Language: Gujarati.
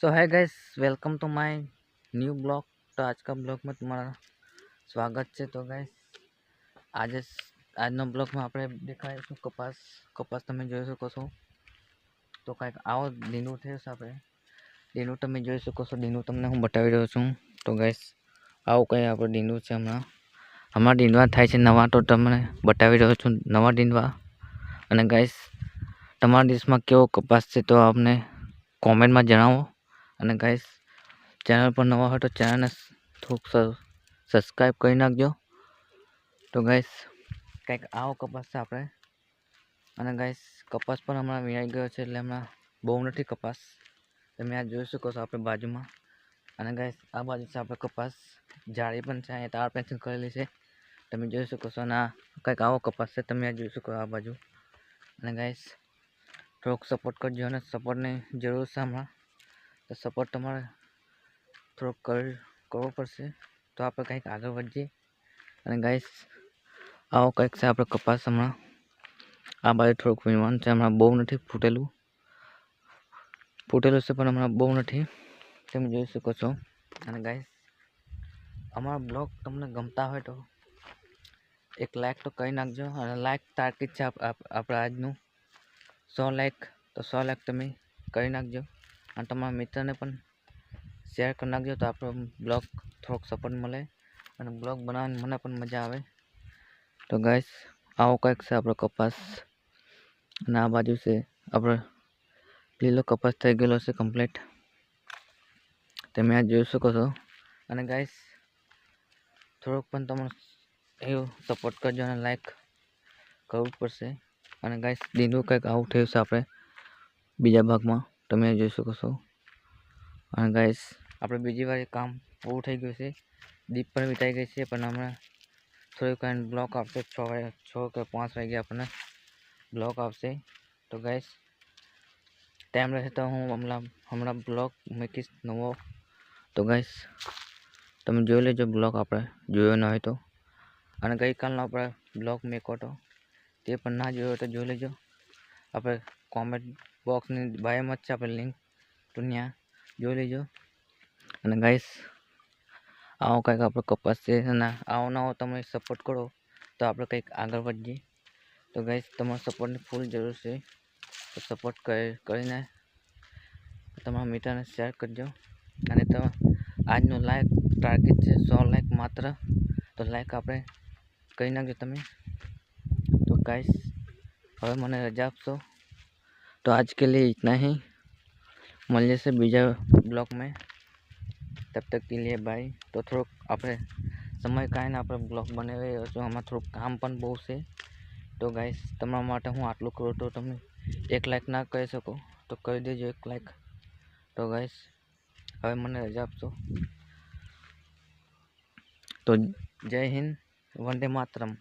So hi guys, welcome to my new blog. तो आज का ब्लॉग में तुम्हारा स्वागत है। तो गाइस आज આજનો બ્લોગમાં આપણે દેખાડીશું કપાસ તમે જોઈ શકો છો। તો કાંઈક આવો લીલું થયું છે। આપણે લીલું તમે જોઈ શકો છો। લીલું તમને હું બતાવી રહ્યો છું। તો ગાઈસ આવું કંઈ આપણે લીલું છે। હમણાં ડીંડવા થાય છે નવા, તો તમને બતાવી રહ્યો છું નવા ડીંડવા। અને ગાઈસ તમારા દેશમાં કેવો કપાસ છે તો આપને કોમેન્ટમાં જણાવો। અને ગાઈસ ચેનલ પર નવા હોય તો ચેનલને થોડુંક સબસ્ક્રાઈબ કરી નાખજો। તો ગાઈસ કંઈક આવો કપાસ છે આપણે। અને ગાઈસ કપાસ પણ હમણાં વીણાઈ ગયો છે, એટલે હમણાં બહુ નથી કપાસ। તમે આ જોઈ શકો છો આપણે બાજુમાં। અને ગાઈસ આ બાજુ છે આપણે કપાસ, જાળી પણ છે, અહીંયા તાર પેન્સિલ કરેલી છે તમે જોઈ શકો છો। અને આ કંઈક આવો કપાસ છે, તમે આ જોઈ શકો આ બાજુ। અને ગાઈસ થોડોક સપોર્ટ કરજો, અને સપોર્ટની જરૂર છે હમણાં। તો સપોર્ટ તમારે થોડોક કરવો પડશે, તો આપણે કંઈક આગળ વધીએ। અને ગાઈસ આવો કંઈક છે આપણે કપાસ હમણાં। આ બાજુ થોડુંક વીણવાનું છે, હમણાં બહુ નથી ફૂટેલું છે, પણ હમણાં બહુ નથી, તમે જોઈ શકો છો। અને ગાઈસ અમારા બ્લોગ તમને ગમતા હોય તો એક લાઈક તો કરી નાખજો। અને લાઈક ટાર્ગેટ છે આપણે આજનું 100 લાઈક, તો 100 લાઈક તમે કરી નાખજો। અને તમારા મિત્રને પણ શેર કરી નાખજો, તો આપણો બ્લોગ થોડોક સપોર્ટ મળે અને બ્લોગ બનાવવાની મને પણ મજા આવે। તો ગાઈસ આવો કંઈક છે આપણો કપાસ। અને આ બાજુ છે આપણે લીલો કપાસ થઈ ગયેલો છે કમ્પ્લીટ, તમે આ જોઈ શકો છો। અને ગાઈસ થોડોક પણ તમે એવું સપોર્ટ કરજો અને લાઈક કરવું પડશે। અને ગાઈસ દીનું કંઈક આવું થયું છે આપણે બીજા ભાગમાં, તમે જોઈ શકો છો। અને ગાઈસ આપણે બીજી વાર કામ પૂરું થઈ ગયું છે, દીપ પણ વિતાઈ ગઈ છે, પણ હમણાં થોડીક વાર બ્લોક આવશે 6 કે 5 વાગે આપણને બ્લોક આવશે। તો ગાઈસ ટાઈમ રહેશે તો હું હમણાં બ્લોગ મૂકીશ નવો। તો ગાઈસ તમે જોઈ લેજો બ્લોગ, આપણે જોયો ન હોય તો। અને ગઈકાલનો આપણે બ્લોગ મેકો તો તે પણ ના જોયો તો જોઈ લેજો। આપણે કોમેન્ટ બોક્સની બાયોમાં જ છે આપણે લિંક, તો ત્યાં જોઈ લેજો। અને ગાઈસ આવો કંઈક આપણો કપાસ છે, અને આવો નવો તમે સપોર્ટ કરો તો આપણે કંઈક આગળ વધીએ। તો ગાઈસ તમારા સપોર્ટની ફૂલ જરૂર છે, તો સપોર્ટ કરીને તમારા મિત્રને શેર કરજો। અને તો આજનું લાઈક ટાર્ગેટ છે 100 લાઈક માત્ર, તો લાઈક આપણે કરી નાખજો તમે। तो गाइस હવે મને રજા આપશો। तो आज के लिए इतना ही, મળીએ છે બીજા બ્લોગ में, तब तक के लिए बाय। तो થોડોક આપણે સમય કાઢીને આપણે બ્લોગ બનાવી રહ્યો છું, આમાં થોડુંક કામ પણ બહુ છે। તો ગાઈસ તમારા માટે હું આટલું કરું તો તમે એક લાઈક ના કરી શકો તો કરી દેજો એક લાઈક। તો ગાઈસ હવે મને રજા આપશો। તો જય હિન્દ, વંદે માતરમ।